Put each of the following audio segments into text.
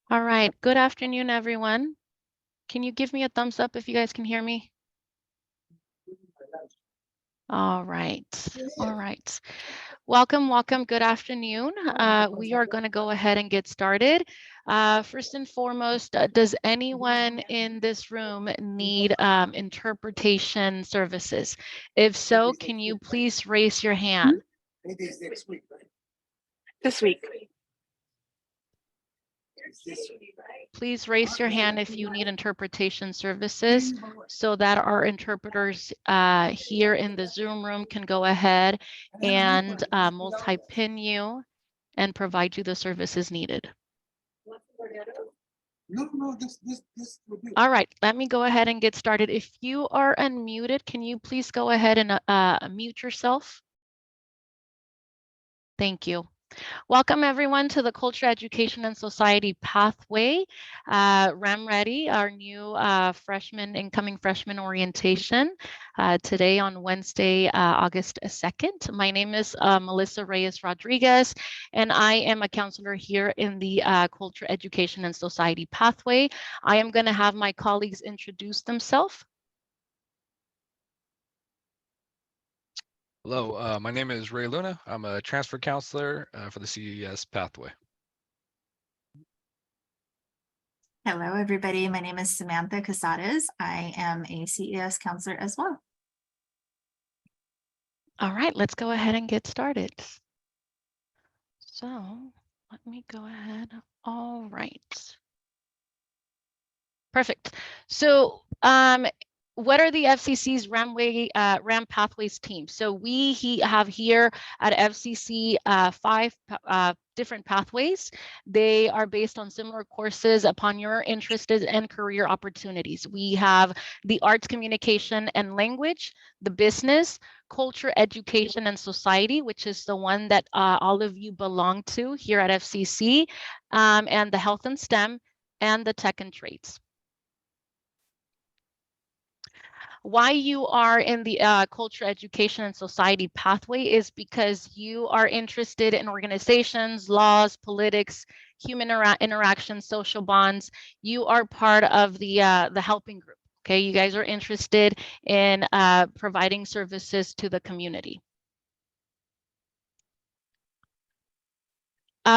All right, good afternoon, everyone. Can you give me a thumbs up if you guys can hear me? All right, all right. Welcome, welcome, good afternoon. We are going to go ahead and get started. First and foremost, does anyone in this room need interpretation services? If so, can you please raise your hand? This week. Please raise your hand if you need interpretation services so that our interpreters here in the Zoom room can go ahead and multi-pin you and provide you the services needed. All right, let me go ahead and get started. If you are unmuted, can you please go ahead and mute yourself? Thank you. Welcome everyone to the Culture, Education, and Society Pathway, RAM Ready, our new incoming freshman orientation today on Wednesday, August 2nd. My name is Melissa Reyes Rodriguez, and I am a counselor here in the Culture, Education, and Society Pathway. I am going to have my colleagues introduce themselves. Hello, my name is Ray Luna. I'm a transfer counselor for the CES pathway. Hello, everybody. My name is Samantha Casares. I am a CES counselor as well. All right, let's go ahead and get started. So let me go ahead. All right. Perfect. So what are the FCC's RAM Pathways team? So we have here at FCC 5 different pathways. They are based on similar courses upon your interests and career opportunities. We have the arts, communication, and language, the business, culture, education, and society, which is the one that all of you belong to here at FCC, and the health and STEM, and the tech and trades. Why you are in the culture, education, and society pathway is because you are interested in organizations, laws, politics, human interaction, social bonds. You are part of the helping group. Okay, you guys are interested in providing services to the community.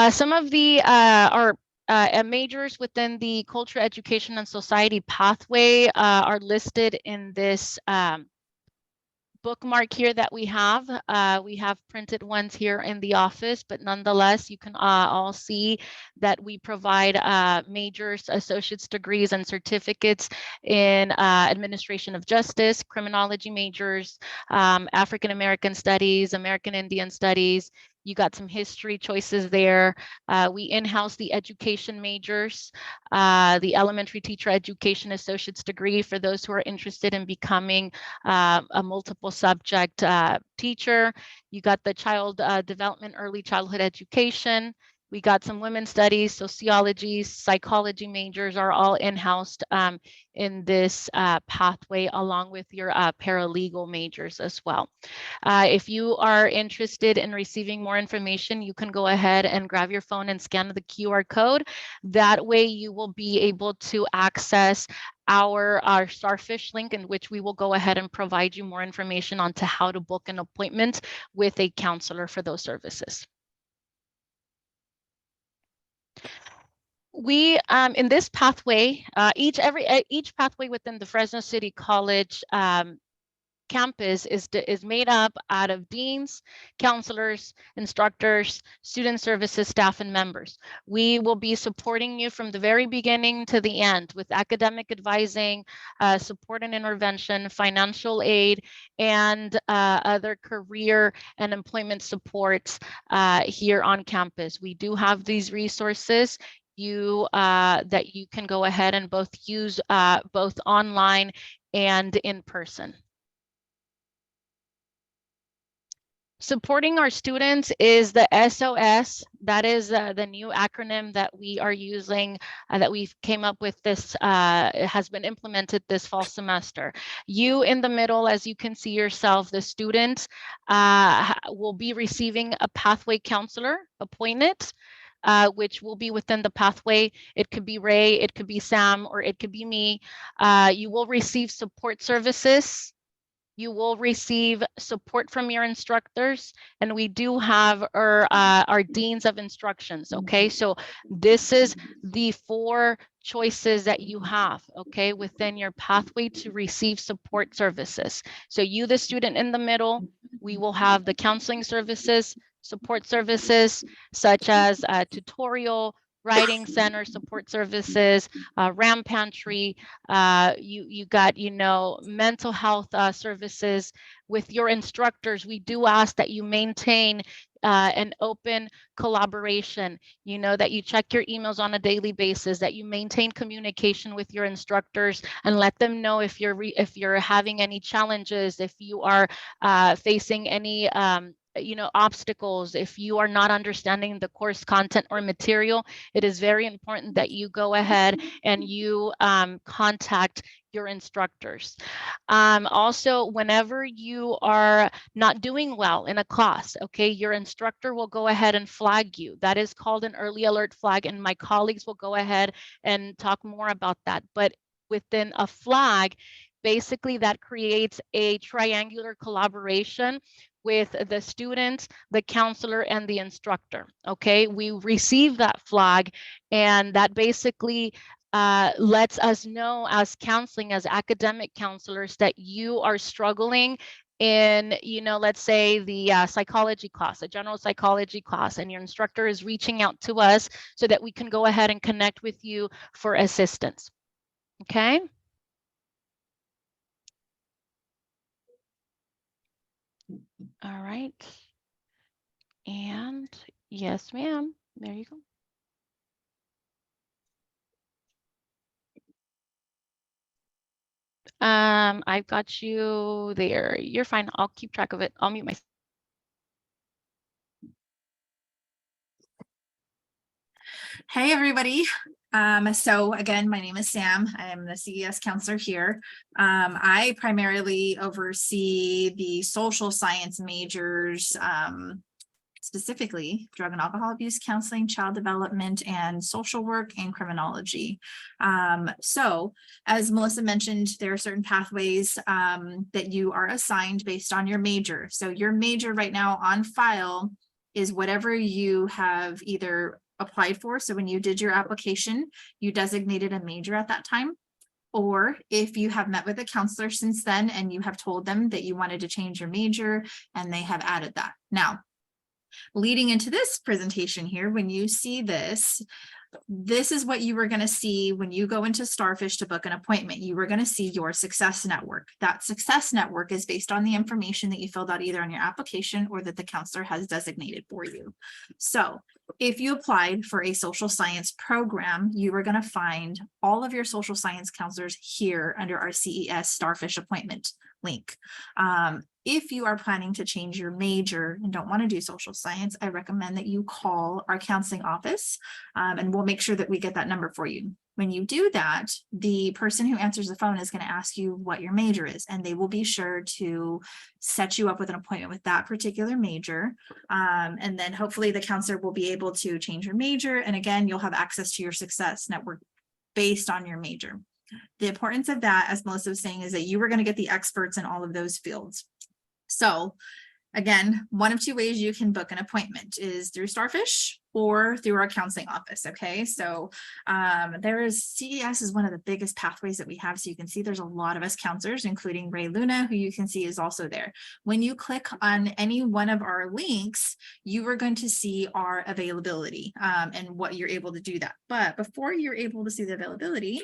Some of the majors within the culture, education, and society pathway are listed in this bookmark here that we have. We have printed ones here in the office, but nonetheless, you can all see that we provide majors, associate's degrees, and certificates in administration of justice, criminology majors, African American studies, American Indian studies. You got some history choices there. We in-house the education majors, the elementary teacher education associate's degree for those who are interested in becoming a multiple subject teacher. You got the child development, early childhood education. We got some women's studies, sociology, psychology majors are all in-housed in this pathway, along with your paralegal majors as well. If you are interested in receiving more information, you can go ahead and grab your phone and scan the QR code. That way you will be able to access our Starfish link, in which we will go ahead and provide you more information on to how to book an appointment with a counselor for those services. We in this pathway, each pathway within the Fresno City College campus is made up out of deans, counselors, instructors, student services staff, and members. We will be supporting you from the very beginning to the end with academic advising, support and intervention, financial aid, and other career and employment supports here on campus. We do have these resources that you can go ahead and both use both online and in person. Supporting our students is the SOS. That is the new acronym that we are using, that we came up with. This has been implemented this fall semester. You in the middle, as you can see yourself, the students will be receiving a pathway counselor appointed. which will be within the pathway. It could be Ray, it could be Sam, or it could be me. You will receive support services. You will receive support from your instructors, and we do have our deans of instructions. Okay, so this is the 4 choices that you have, okay, within your pathway to receive support services. So you, the student in the middle, we will have the counseling services, support services, such as tutorial, writing center support services, RAM pantry, you got, mental health services. With your instructors, we do ask that you maintain an open collaboration, that you check your emails on a daily basis, that you maintain communication with your instructors and let them know if you're having any challenges, if you are facing any obstacles, if you are not understanding the course content or material. It is very important that you go ahead and you contact your instructors. Also, whenever you are not doing well in a class, okay, your instructor will go ahead and flag you. That is called an early alert flag, and my colleagues will go ahead and talk more about that. But within a flag, basically that creates a triangular collaboration with the student, the counselor, and the instructor. Okay, we receive that flag, and that basically lets us know as counseling, as academic counselors, that you are struggling in, let's say the psychology class, a general psychology class, and your instructor is reaching out to us so that we can go ahead and connect with you for assistance. Okay. All right. And yes, ma'am. There you go. I've got you there. You're fine. I'll keep track of it. I'll mute myself. Hey, everybody. So again, my name is Sam. I am the CES counselor here. I primarily oversee the social science majors, specifically drug and alcohol abuse counseling, child development, and social work and criminology. So as Melissa mentioned, there are certain pathways that you are assigned based on your major. So your major right now on file is whatever you have either applied for. So when you did your application, you designated a major at that time. Or if you have met with a counselor since then and you have told them that you wanted to change your major and they have added that. Now, leading into this presentation here, when you see this, this is what you were going to see when you go into Starfish to book an appointment. You were going to see your success network. That success network is based on the information that you filled out either on your application or that the counselor has designated for you. So if you applied for a social science program, you were going to find all of your social science counselors here under our CES Starfish appointment link. If you are planning to change your major and don't want to do social science, I recommend that you call our counseling office and we'll make sure that we get that number for you. When you do that, the person who answers the phone is going to ask you what your major is, and they will be sure to set you up with an appointment with that particular major. And then hopefully the counselor will be able to change your major. And again, you'll have access to your success network based on your major. The importance of that, as Melissa was saying, is that you are going to get the experts in all of those fields. So again, one of 2 ways you can book an appointment is through Starfish or through our counseling office. Okay, so CES is one of the biggest pathways that we have. So you can see there's a lot of us counselors, including Ray Luna, who you can see is also there. When you click on any one of our links, you are going to see our availability and what you're able to do that. But before you're able to see the availability,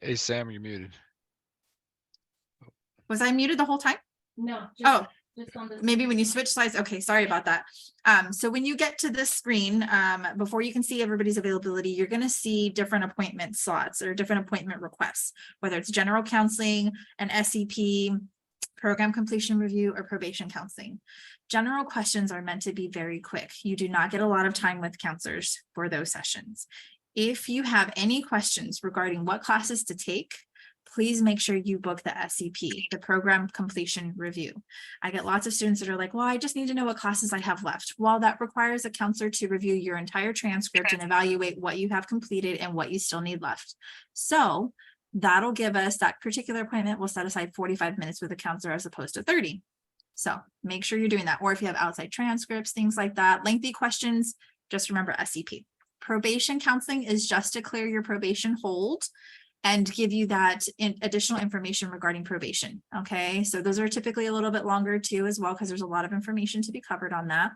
Hey, Sam, you're muted. was I muted the whole time? No. Just on this. Maybe when you switch slides. Okay, sorry about that. So when you get to this screen, before you can see everybody's availability, you're going to see different appointment slots or different appointment requests, whether it's general counseling, an SEP, program completion review, or probation counseling. General questions are meant to be very quick. You do not get a lot of time with counselors for those sessions. If you have any questions regarding what classes to take, please make sure you book the SCP, the program completion review. I get lots of students that are like, well, I just need to know what classes I have left. Well, that requires a counselor to review your entire transcript and evaluate what you have completed and what you still need left. So that'll give us, that particular appointment will set aside 45 minutes with a counselor as opposed to 30. So make sure you're doing that. Or if you have outside transcripts, things like that, lengthy questions, just remember SCP. Probation counseling is just to clear your probation hold and give you that additional information regarding probation. Okay, so those are typically a little bit longer too as well, because there's a lot of information to be covered on that.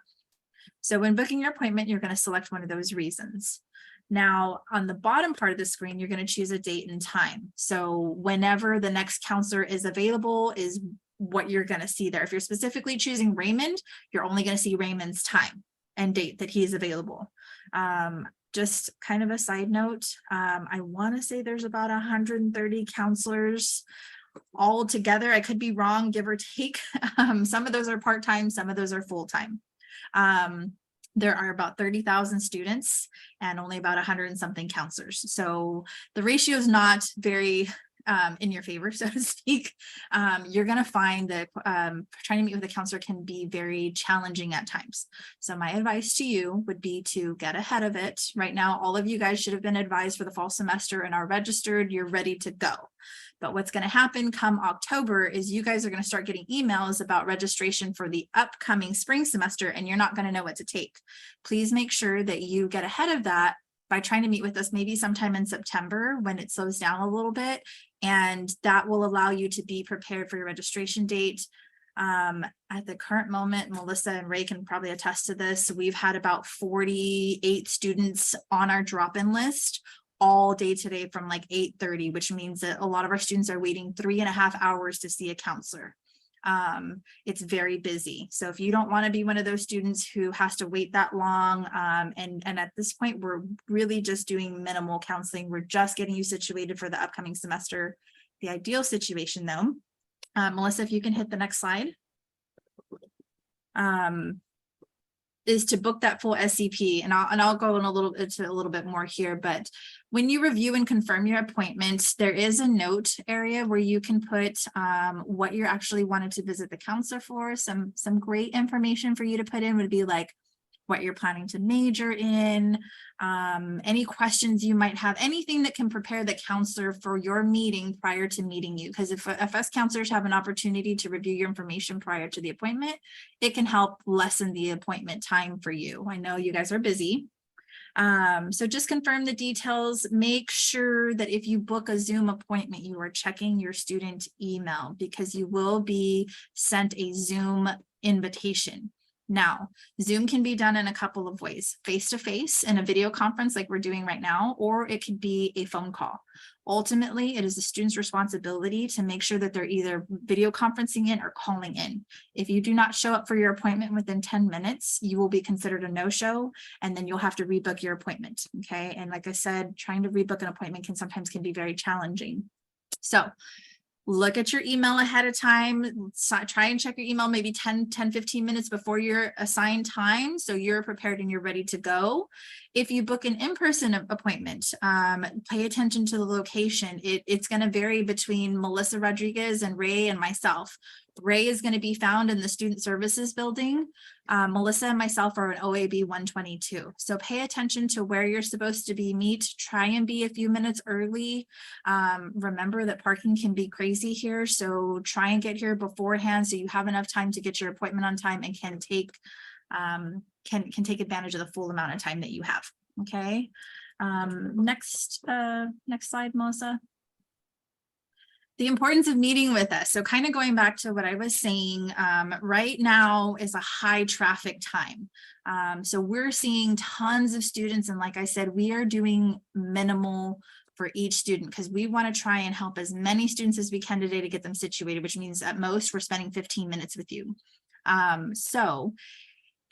So when booking your appointment, you're going to select one of those reasons. Now, on the bottom part of the screen, you're going to choose a date and time. So whenever the next counselor is available is what you're going to see there. If you're specifically choosing Raymond, you're only going to see Raymond's time and date that he is available. Just kind of a side note, I want to say there's about 130 counselors all together. I could be wrong, give or take. Some of those are part-time, some of those are full-time. There are about 30,000 students and only about 100 and something counselors. So the ratio is not very in your favor, so to speak. You're going to find that trying to meet with a counselor can be very challenging at times. So my advice to you would be to get ahead of it. Right now, all of you guys should have been advised for the fall semester and are registered. You're ready to go. But what's going to happen come October is you guys are going to start getting emails about registration for the upcoming spring semester, and you're not going to know what to take. Please make sure that you get ahead of that by trying to meet with us maybe sometime in September when it slows down a little bit, and that will allow you to be prepared for your registration date. At the current moment, Melissa and Ray can probably attest to this. We've had about 48 students on our drop-in list all day today from like 8:30, which means that a lot of our students are waiting 3.5 hours to see a counselor. It's very busy. So if you don't want to be one of those students who has to wait that long, and at this point, we're really just doing minimal counseling. We're just getting you situated for the upcoming semester. The ideal situation though, Melissa, if you can hit the next slide, is to book that full SCP. And I'll go into a little bit more here, but when you review and confirm your appointment, there is a note area where you can put what you're actually wanted to visit the counselor for. Some great information for you to put in would be like what you're planning to major in, any questions you might have, anything that can prepare the counselor for your meeting prior to meeting you. Because if us counselors have an opportunity to review your information prior to the appointment, it can help lessen the appointment time for you. I know you guys are busy. So just confirm the details. Make sure that if you book a Zoom appointment, you are checking your student email, because you will be sent a Zoom invitation. Now, Zoom can be done in a couple of ways: face-to-face in a video conference like we're doing right now, or it could be a phone call. Ultimately, it is the student's responsibility to make sure that they're either video conferencing in or calling in. If you do not show up for your appointment within 10 minutes, you will be considered a no-show, and then you'll have to rebook your appointment. Okay. And like I said, trying to rebook an appointment can sometimes be very challenging. So look at your email ahead of time. Try and check your email maybe 10-15 minutes before your assigned time, so you're prepared and you're ready to go. If you book an in-person appointment, pay attention to the location. It's going to vary between Melissa Rodriguez and Ray and myself. Ray is going to be found in the Student Services building. Melissa and myself are in OAB 122. So pay attention to where you're supposed to be meet. Try and be a few minutes early. Remember that parking can be crazy here, so try and get here beforehand so you have enough time to get your appointment on time and can take advantage of the full amount of time that you have. Okay. Next slide, Melissa. The importance of meeting with us. So kind of going back to what I was saying, right now is a high traffic time. So we're seeing tons of students. And like I said, we are doing minimal for each student because we want to try and help as many students as we can today to get them situated, which means at most we're spending 15 minutes with you. So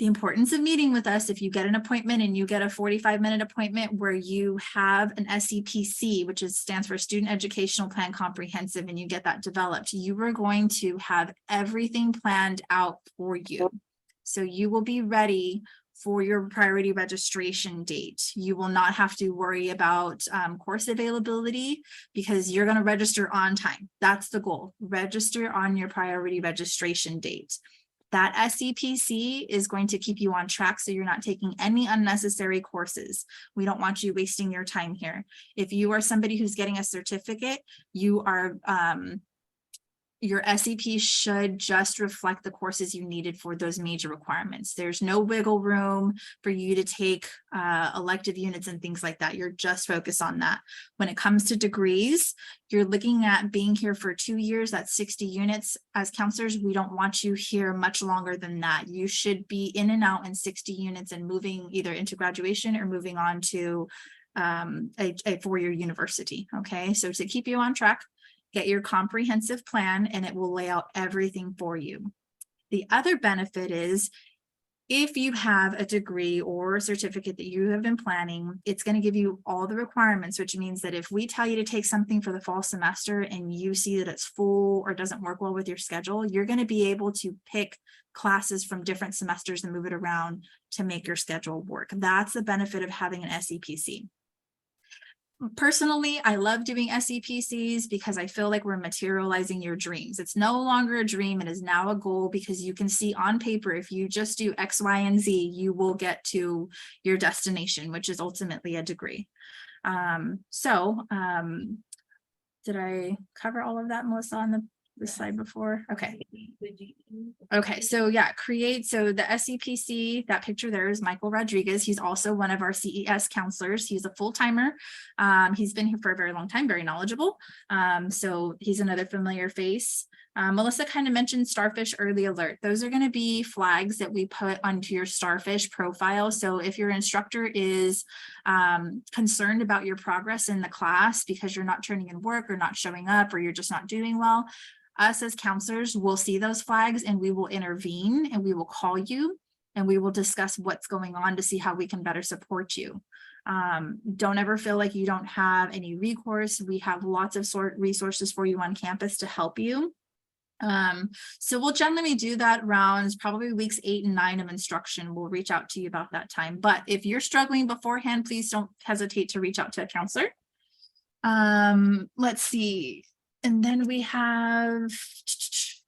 The importance of meeting with us, if you get an appointment and you get a 45-minute appointment where you have an SEPC, which stands for Student Educational Plan Comprehensive, and you get that developed, you are going to have everything planned out for you. So you will be ready for your priority registration date. You will not have to worry about course availability because you're going to register on time. That's the goal. Register on your priority registration date. That SEPC is going to keep you on track so you're not taking any unnecessary courses. We don't want you wasting your time here. If you are somebody who's getting a certificate, you are your SEP should just reflect the courses you needed for those major requirements. There's no wiggle room for you to take elective units and things like that. You're just focused on that. When it comes to degrees, you're looking at being here for 2 years, that's 60 units. As counselors, we don't want you here much longer than that. You should be in and out in 60 units and moving either into graduation or moving on to a four-year university, okay? So to keep you on track, get your comprehensive plan and it will lay out everything for you. The other benefit is if you have a degree or a certificate that you have been planning, it's going to give you all the requirements, which means that if we tell you to take something for the fall semester and you see that it's full or doesn't work well with your schedule, you're going to be able to pick classes from different semesters and move it around to make your schedule work. That's the benefit of having an SEPC. Personally, I love doing SEPCs because I feel like we're materializing your dreams. It's no longer a dream, it is now a goal, because you can see on paper, if you just do X, Y, and Z, you will get to your destination, which is ultimately a degree. Did I cover all of that, Melissa, on the slide before? Okay. Okay, so yeah, so the SEPC, that picture there is Michael Rodriguez. He's also one of our CES counselors. He's a full-timer. He's been here for a very long time, very knowledgeable. So he's another familiar face. Melissa kind of mentioned Starfish Early Alert. Those are going to be flags that we put onto your Starfish profile. So if your instructor is concerned about your progress in the class because you're not turning in work or not showing up or you're just not doing well, us as counselors will see those flags and we will intervene and we will call you and we will discuss what's going on to see how we can better support you. Don't ever feel like you don't have any recourse. We have lots of resources for you on campus to help you. So we'll generally do that around probably weeks 8 and 9 of instruction. We'll reach out to you about that time. But if you're struggling beforehand, please don't hesitate to reach out to a counselor. Let's see. And then we have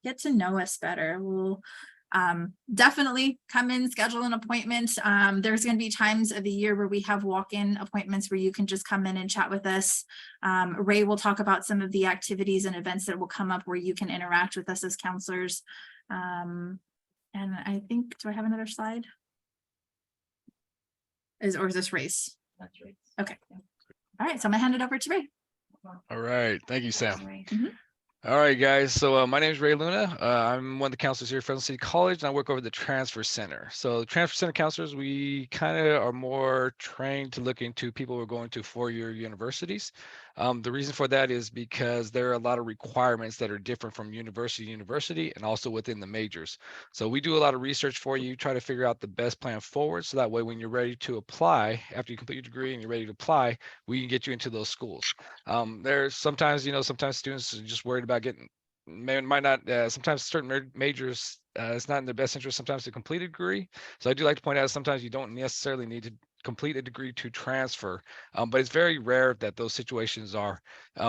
get to know us better. We'll definitely come in, schedule an appointment. There's going to be times of the year where we have walk-in appointments where you can just come in and chat with us. Ray will talk about some of the activities and events that will come up where you can interact with us as counselors. And I think, do I have another slide? Or is this Ray's? That's Ray's. Okay. All right, so I'm gonna hand it over to Ray. All right. Thank you, Sam. Mm-hmm. All right, guys. So my name is Ray Luna. I'm one of the counselors here at Fresno City College, and I work over the Transfer Center. So the Transfer Center counselors, we kind of are more trained to look into people who are going to four-year universities. The reason for that is because there are a lot of requirements that are different from university to university and also within the majors. So we do a lot of research for you, try to figure out the best plan forward. So that way, when you're ready to apply, after you complete your degree and you're ready to apply, we can get you into those schools. There's sometimes, sometimes students are just worried about getting, might not, sometimes certain majors, it's not in their best interest sometimes to complete a degree. So I do like to point out sometimes you don't necessarily need to complete a degree to transfer, but it's very rare that those situations are,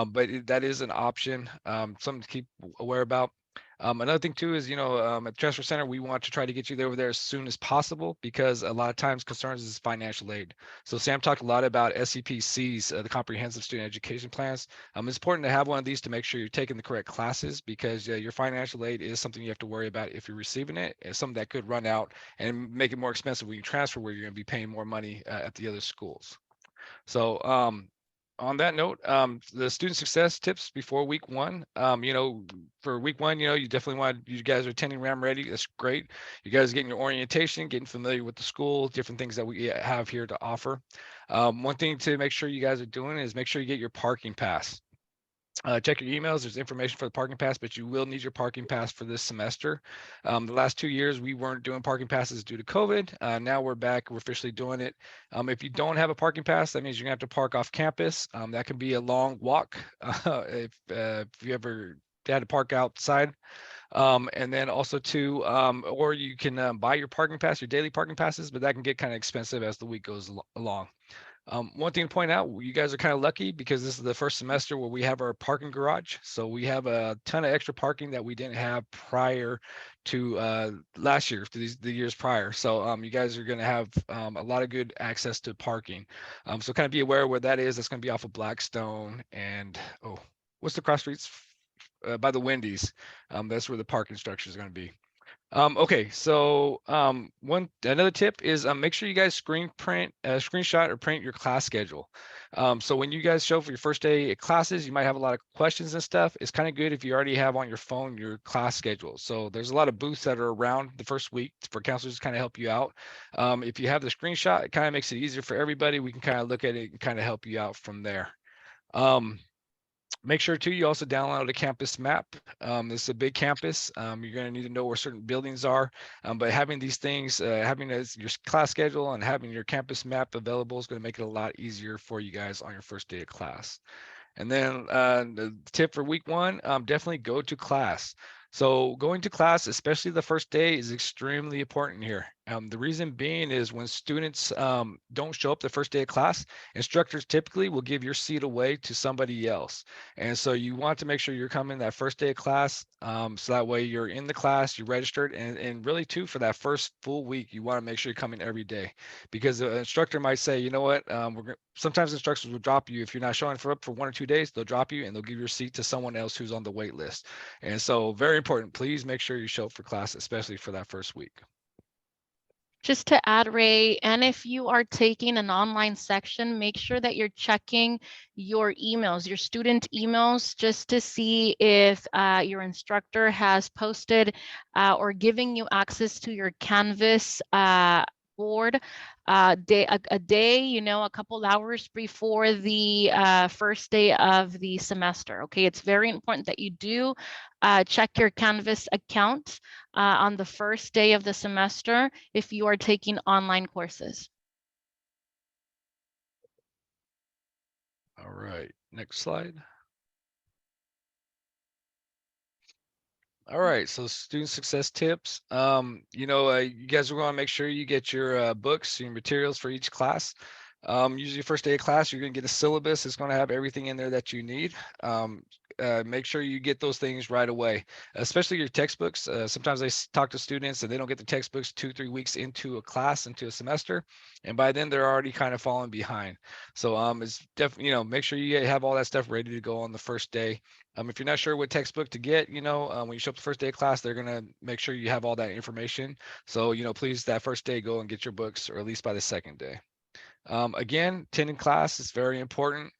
but that is an option, something to keep aware about. Another thing too is, at the Transfer Center, we want to try to get you over there as soon as possible because a lot of times concerns is financial aid. So Sam talked a lot about SEPCs, the Comprehensive Student Education Plans. It's important to have one of these to make sure you're taking the correct classes because your financial aid is something you have to worry about if you're receiving it. It's something that could run out and make it more expensive when you transfer, where you're going to be paying more money at the other schools. So on that note, the student success tips before week 1, for week 1, you definitely you guys are attending RAM Ready. That's great. You guys are getting your orientation, getting familiar with the school, different things that we have here to offer. One thing to make sure you guys are doing is make sure you get your parking pass. Check your emails. There's information for the parking pass, but you will need your parking pass for this semester. The last 2 years, we weren't doing parking passes due to COVID. Now we're back. We're officially doing it. If you don't have a parking pass, that means you're going to have to park off campus. That can be a long walk if you ever had to park outside. And then also too, or you can buy your parking pass, your daily parking passes, but that can get kind of expensive as the week goes along. One thing to point out, you guys are kind of lucky because this is the first semester where we have our parking garage. So we have a ton of extra parking that we didn't have prior to last year, to the years prior. So you guys are going to have a lot of good access to parking. So kind of be aware where that is. That's going to be off of Blackstone and, oh, what's the cross streets? By the Wendy's. That's where the parking structure is going to be. Okay, so another tip is make sure you guys screenshot or print your class schedule. So when you guys show for your first day of classes, you might have a lot of questions and stuff. It's kind of good if you already have on your phone your class schedule. So there's a lot of booths that are around the first week for counselors to kind of help you out. If you have the screenshot, it kind of makes it easier for everybody. We can kind of look at it and kind of help you out from there. Make sure too, you also download a campus map. This is a big campus. You're going to need to know where certain buildings are, but having these things, having your class schedule and having your campus map available is going to make it a lot easier for you guys on your first day of class. And then the tip for week one, definitely go to class. So going to class, especially the first day, is extremely important here. The reason being is when students don't show up the first day of class, instructors typically will give your seat away to somebody else. And so you want to make sure you're coming that first day of class. So that way you're in the class, you're registered, and really too, for that first full week, you want to make sure you're coming every day, because the instructor might say, you know what, sometimes instructors will drop you if you're not showing up for 1 or 2 days. They'll drop you and they'll give your seat to someone else who's on the wait list. And so very important, please make sure you show up for class, especially for that first week. Just to add, Ray, and if you are taking an online section, make sure that you're checking your emails, your student emails, just to see if your instructor has posted or giving you access to your Canvas board a day, a couple hours before the first day of the semester. Okay, it's very important that you do check your Canvas account on the first day of the semester if you are taking online courses. All right, next slide. All right, so student success tips. You guys are going to make sure you get your books, your materials for each class. Usually first day of class, you're going to get a syllabus. It's going to have everything in there that you need. Make sure you get those things right away, especially your textbooks. Sometimes I talk to students and they don't get the textbooks 2-3 weeks into a class, into a semester, and by then they're already kind of falling behind. So it's definitely, make sure you have all that stuff ready to go on the first day. If you're not sure what textbook to get, when you show up the first day of class, they're going to make sure you have all that information. So, please, that first day, go and get your books, or at least by the second day. Again, attending class is very important.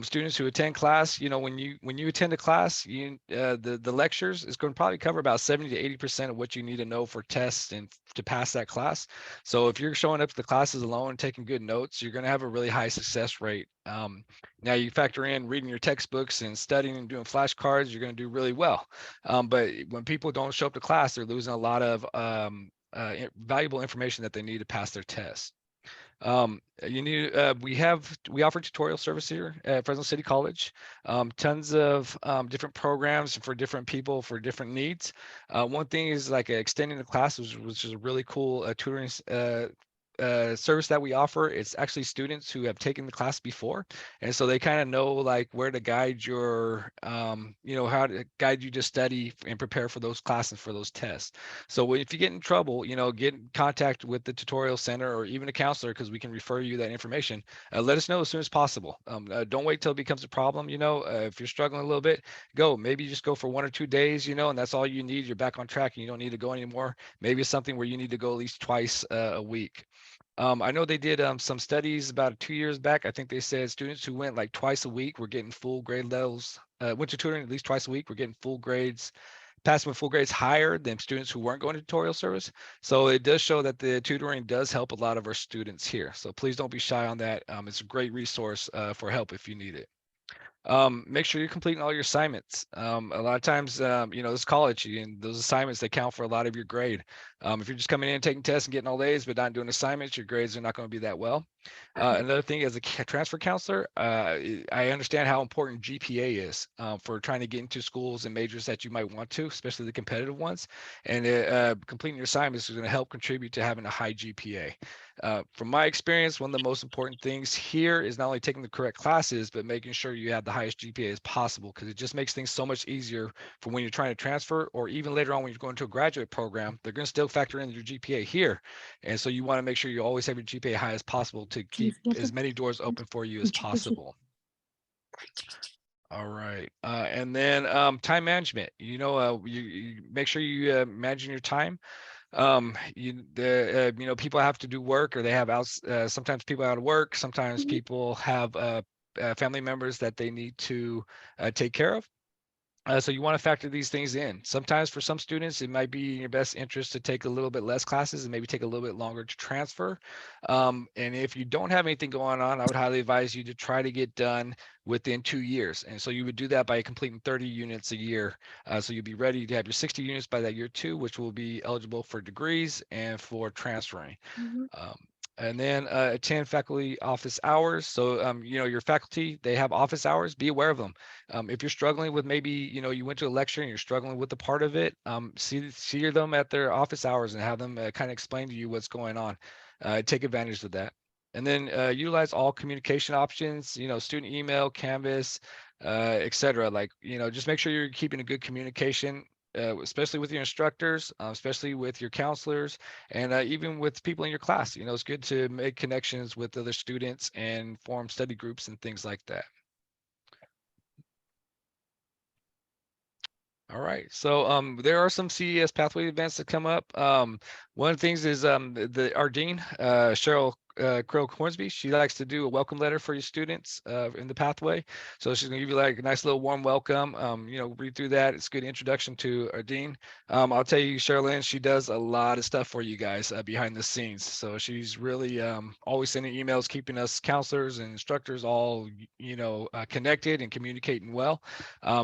Students who attend class, when you attend a class, the lectures is going to probably cover about 70 to 80% of what you need to know for tests and to pass that class. So if you're showing up to the classes alone and taking good notes, you're going to have a really high success rate. Now you factor in reading your textbooks and studying and doing flashcards, you're going to do really well. But when people don't show up to class, they're losing a lot of valuable information that they need to pass their tests. We offer tutorial service here at Fresno City College. Tons of different programs for different people for different needs. One thing is like extending the class, which is a really cool tutoring service that we offer. It's actually students who have taken the class before, and so they kind of know like where to guide your how to guide you to study and prepare for those classes, for those tests. So if you get in trouble, get in contact with the tutorial center or even a counselor, because we can refer you that information. Let us know as soon as possible. Don't wait till it becomes a problem. If you're struggling a little bit, maybe just go for 1 or 2 days, and that's all you need. You're back on track and you don't need to go anymore. Maybe it's something where you need to go at least twice a week. I know they did some studies about 2 years back. I think they said students who went like twice a week were getting full grade levels. Went to tutoring at least twice a week, were getting full grades, passing with full grades higher than students who weren't going to tutorial service. So it does show that the tutoring does help a lot of our students here. So please don't be shy on that. It's a great resource for help if you need it. Make sure you're completing all your assignments. A lot of times, this college and those assignments, they count for a lot of your grade. If you're just coming in, taking tests and getting all A's, but not doing assignments, your grades are not going to be that well. Another thing, as a transfer counselor, I understand how important GPA is for trying to get into schools and majors that you might want to, especially the competitive ones. And completing your assignments is going to help contribute to having a high GPA. From my experience, one of the most important things here is not only taking the correct classes, but making sure you have the highest GPA as possible, because it just makes things so much easier for when you're trying to transfer, or even later on when you're going to a graduate program. They're going to still factor in your GPA here. And so you want to make sure you always have your GPA high as possible to keep as many doors open for you as possible. All right. And then time management. You make sure you managing your time. People have to do work, or they have sometimes people out of work. Sometimes people have family members that they need to take care of. So you want to factor these things in. Sometimes for some students, it might be in your best interest to take a little bit less classes and maybe take a little bit longer to transfer. And if you don't have anything going on, I would highly advise you to try to get done within 2 years. And so you would do that by completing 30 units a year. So you'll be ready to have your 60 units by that year 2, which will be eligible for degrees and for transferring. And then attend faculty office hours. So, your faculty, they have office hours. Be aware of them. If you're struggling with maybe, you went to a lecture and you're struggling with the part of it, see them at their office hours and have them kind of explain to you what's going on. Take advantage of that. And then utilize all communication options, student email, Canvas, etc. Just make sure you're keeping a good communication, especially with your instructors, especially with your counselors, and even with people in your class. It's good to make connections with other students and form study groups and things like that. All right, so there are some CES pathway events that come up. One of the things is our dean, Cheryl Krill Hornsby. She likes to do a welcome letter for your students in the pathway. So she's gonna give you like a nice little warm welcome. Read through that. It's a good introduction to our dean. I'll tell you, Sherilyn, she does a lot of stuff for you guys behind the scenes. So she's really always sending emails, keeping us counselors and instructors all connected and communicating well.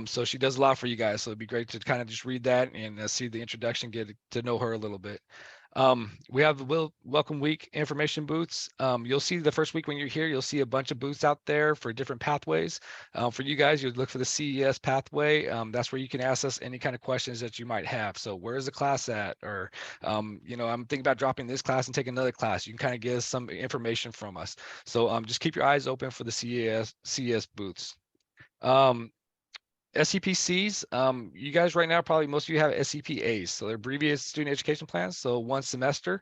So she does a lot for you guys. So it'd be great to kind of just read that and see the introduction, get to know her a little bit. We have the Welcome Week information booths. You'll see the first week when you're here, you'll see a bunch of booths out there for different pathways. For you guys, you'd look for the CES pathway. That's where you can ask us any kind of questions that you might have. So where's the class at? Or, I'm thinking about dropping this class and taking another class. You can kind of get us some information from us. So just keep your eyes open for the CES booths. SEPCs, you guys right now, probably most of you have SEPAs, so they're abbreviated student education plans, so 1 semester.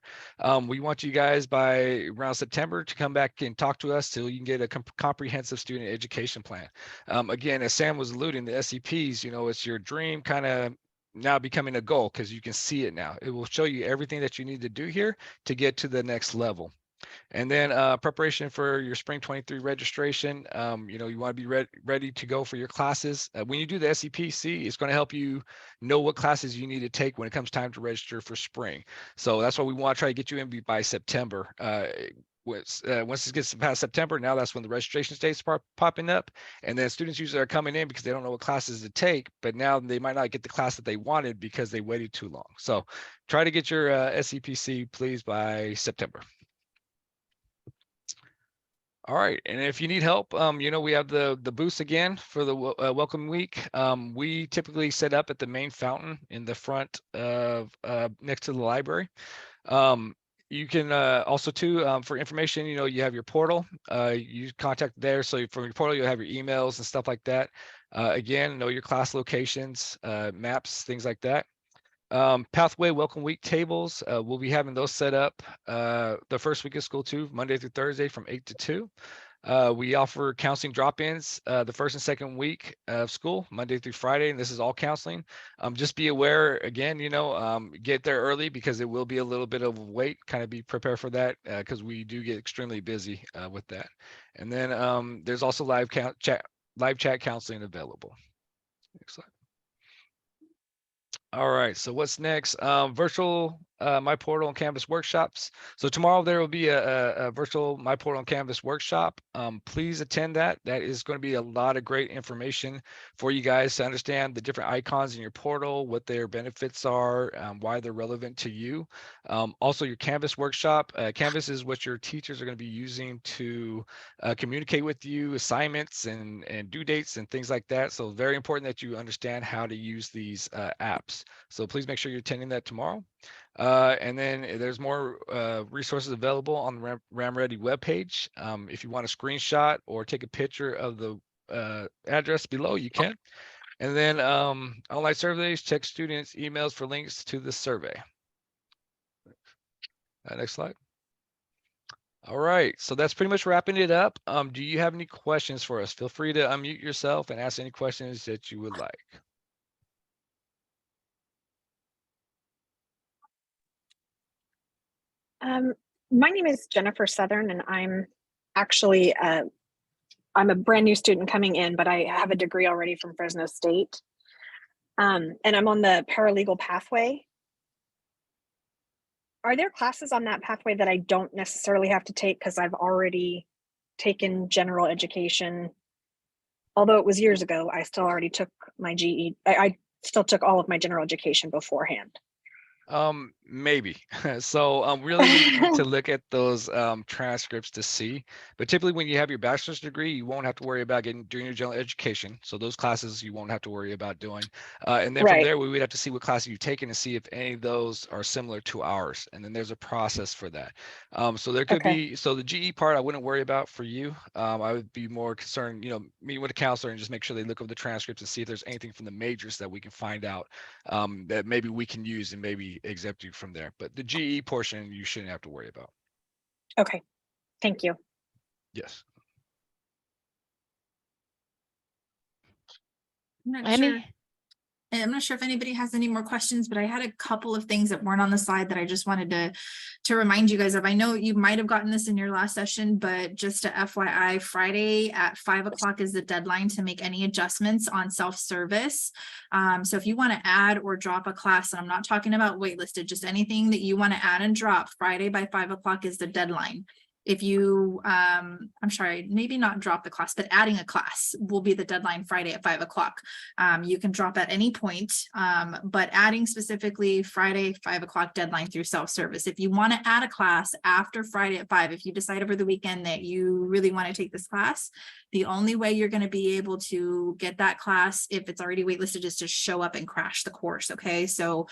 We want you guys by around September to come back and talk to us till you can get a comprehensive student education plan. Again, as Sam was alluding, the SEPs, it's your dream kind of now becoming a goal, because you can see it now. It will show you everything that you need to do here to get to the next level. And then preparation for your spring 23 registration. You want to be ready to go for your classes. When you do the SEPC, it's going to help you know what classes you need to take when it comes time to register for spring. So that's why we want to try to get you in by September. Once it gets past September, now that's when the registration dates start popping up. And then students usually are coming in because they don't know what classes to take, but now they might not get the class that they wanted because they waited too long. So try to get your SEPC, please, by September. All right, and if you need help, we have the booths again for the welcome week. We typically set up at the main fountain in the front of next to the library. You can also too, for information, you have your portal. You contact there. So from your portal, you'll have your emails and stuff like that. Again, know your class locations, maps, things like that. Pathway Welcome Week tables, we'll be having those set up the first week of school too, Monday through Thursday from 8 to 2. We offer counseling drop-ins the first and second week of school, Monday through Friday, and this is all counseling. Just be aware, again, get there early because it will be a little bit of a wait. Kind of be prepared for that because we do get extremely busy with that. And then there's also live chat counseling available. Next slide. All right, so what's next? Virtual My Portal on Canvas workshops. So tomorrow there will be a virtual My Portal on Canvas workshop. Please attend that. That is going to be a lot of great information for you guys to understand the different icons in your portal, what their benefits are, why they're relevant to you. Also your Canvas workshop. Canvas is what your teachers are going to be using to communicate with you, assignments and due dates and things like that. So very important that you understand how to use these apps. So please make sure you're attending that tomorrow. And then there's more resources available on the RamReady webpage. If you want a screenshot or take a picture of the address below, you can. And then online surveys, check students' emails for links to the survey. Next slide. All right, so that's pretty much wrapping it up. Do you have any questions for us? Feel free to unmute yourself and ask any questions that you would like. My name is Jennifer Southern, and I'm actually I'm a brand new student coming in, but I have a degree already from Fresno State, and I'm on the paralegal pathway. Are there classes on that pathway that I don't necessarily have to take because I've already taken general education? Although it was years ago, I still already took my GED. I still took all of my general education beforehand. Maybe. So really need to look at those transcripts to see. But typically when you have your bachelor's degree, you won't have to worry about doing your general education. So those classes you won't have to worry about doing. And then from there, we would have to see what classes you've taken and see if any of those are similar to ours. And then there's a process for that. So there could be, so the GE part I wouldn't worry about for you. I would be more concerned, you know, meet with a counselor and just make sure they look over the transcripts and see if there's anything from the majors that we can find out that maybe we can use and maybe exempt you from there. But the GE portion you shouldn't have to worry about. Okay, thank you. Yes. I'm not sure if anybody has any more questions, but I had a couple of things that weren't on the slide that I just wanted to remind you guys of. I know you might have gotten this in your last session, but just to FYI, Friday at 5 o'clock is the deadline to make any adjustments on self-service. So if you want to add or drop a class, and I'm not talking about waitlisted, just anything that you want to add and drop, Friday by 5 o'clock is the deadline. If you, I'm sorry, maybe not drop the class, but adding a class will be the deadline Friday at 5 o'clock. You can drop at any point, but adding specifically Friday, 5 o'clock deadline through self-service. If you want to add a class after Friday at 5, if you decide over the weekend that you really want to take this class, the only way you're going to be able to get that class, if it's already waitlisted, is to show up and crash the course. Okay, so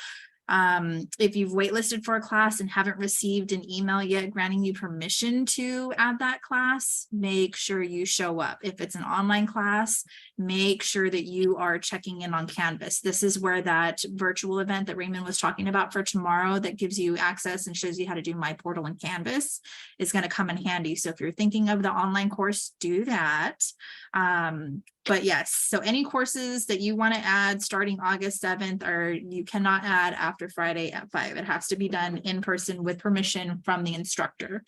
if you've waitlisted for a class and haven't received an email yet granting you permission to add that class, make sure you show up. If it's an online class, make sure that you are checking in on Canvas. This is where that virtual event that Raymond was talking about for tomorrow that gives you access and shows you how to do My Portal in Canvas is going to come in handy. So if you're thinking of the online course, do that. But yes, so any courses that you want to add starting August 7th, or you cannot add after Friday at 5. It has to be done in person with permission from the instructor.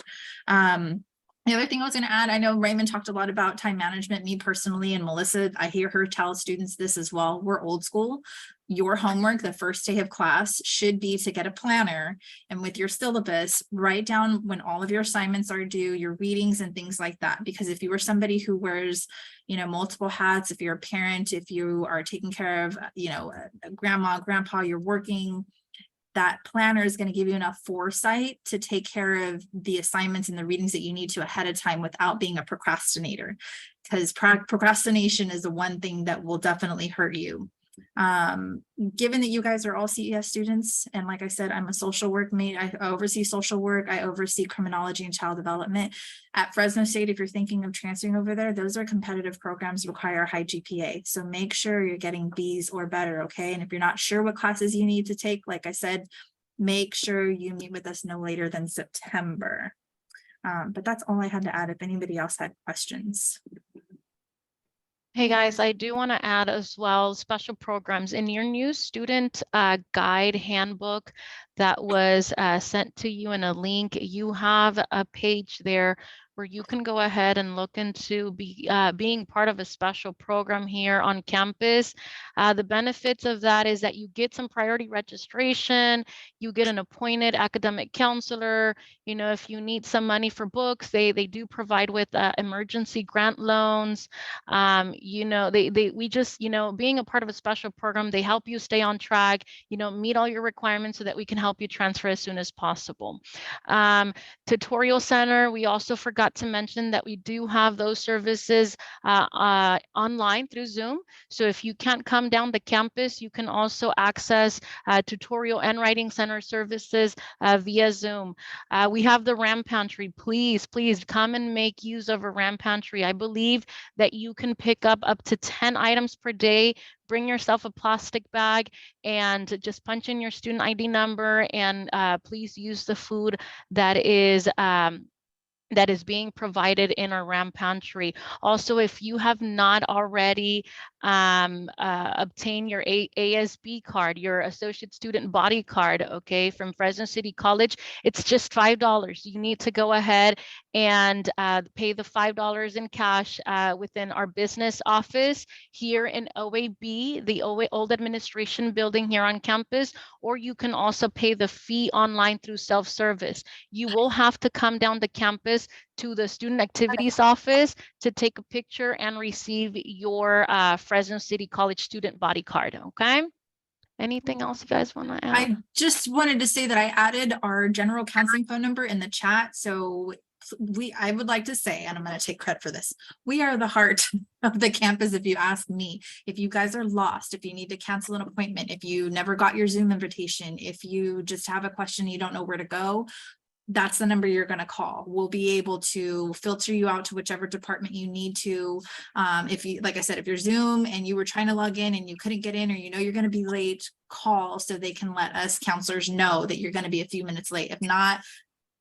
The other thing I was going to add, I know Raymond talked a lot about time management. Me personally, and Melissa, I hear her tell students this as well. We're old school. Your homework the first day of class should be to get a planner, and with your syllabus, write down when all of your assignments are due, your readings and things like that. Because if you are somebody who wears, you know, multiple hats, if you're a parent, if you are taking care of, you know, grandma, grandpa, you're working, that planner is going to give you enough foresight to take care of the assignments and the readings that you need to ahead of time without being a procrastinator, because procrastination is the one thing that will definitely hurt you. Given that you guys are all CES students, and like I said, I'm a social work mate, I oversee social work, I oversee criminology and child development at Fresno State. If you're thinking of transferring over there, those are competitive programs, require a high GPA. So make sure you're getting B's or better, okay? And if you're not sure what classes you need to take, like I said, make sure you meet with us no later than September. But that's all I had to add if anybody else had questions. Hey guys, I do want to add as well special programs in your new student guide handbook that was sent to you in a link. You have a page there where you can go ahead and look into being part of a special program here on campus. The benefits of that is that you get some priority registration, you get an appointed academic counselor. You know, if you need some money for books, they do provide with emergency grant loans. You know, we just, you know, being a part of a special program, they help you stay on track, you know, meet all your requirements so that we can help you transfer as soon as possible. Tutorial Center, we also forgot to mention that we do have those services online through Zoom. So if you can't come down the campus, you can also access Tutorial and Writing Center services via Zoom. We have the RAM Pantry. Please come and make use of a RAM Pantry. I believe that you can pick up to 10 items per day. Bring yourself a plastic bag and just punch in your student ID number, and please use the food that is being provided in our RAM Pantry. Also, if you have not already obtained your ASB card, your Associate Student Body Card, okay, from Fresno City College, it's just $5. You need to go ahead and pay the $5 in cash within our business office here in OAB, the Old Administration Building here on campus, or you can also pay the fee online through self-service. You will have to come down the campus to the Student Activities Office to take a picture and receive your Fresno City College Student Body Card, okay? Anything else you guys want to add? I just wanted to say that I added our general counseling phone number in the chat. So I would like to say, and I'm going to take credit for this, we are the heart of the campus. If you ask me, if you guys are lost, if you need to cancel an appointment, if you never got your Zoom invitation, if you just have a question, you don't know where to go, that's the number you're going to call. We'll be able to filter you out to whichever department you need to. If you, like I said, if you're Zoom and you were trying to log in and you couldn't get in, or you know you're going to be late, call so they can let us counselors know that you're going to be a few minutes late. If not,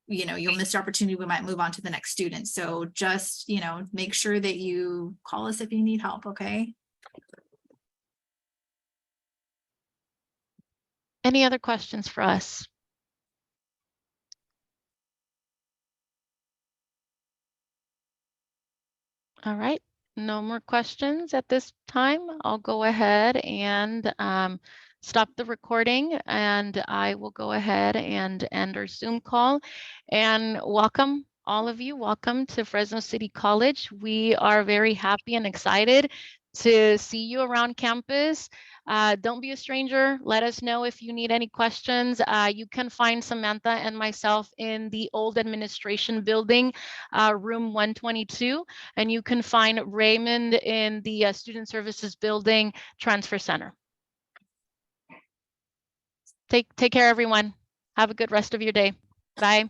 you know, you'll miss the opportunity. We might move on to the next student. So just, you know, make sure that you call us if you need help. Okay. Any other questions for us? All right, no more questions at this time. I'll go ahead and stop the recording, and I will go ahead and end our Zoom call. And welcome, all of you. Welcome to Fresno City College. We are very happy and excited to see you around campus. Don't be a stranger. Let us know if you need any questions. You can find Samantha and myself in the Old Administration Building, room 122, and you can find Raymond in the Student Services Building Transfer Center. Take care, everyone. Have a good rest of your day. Bye.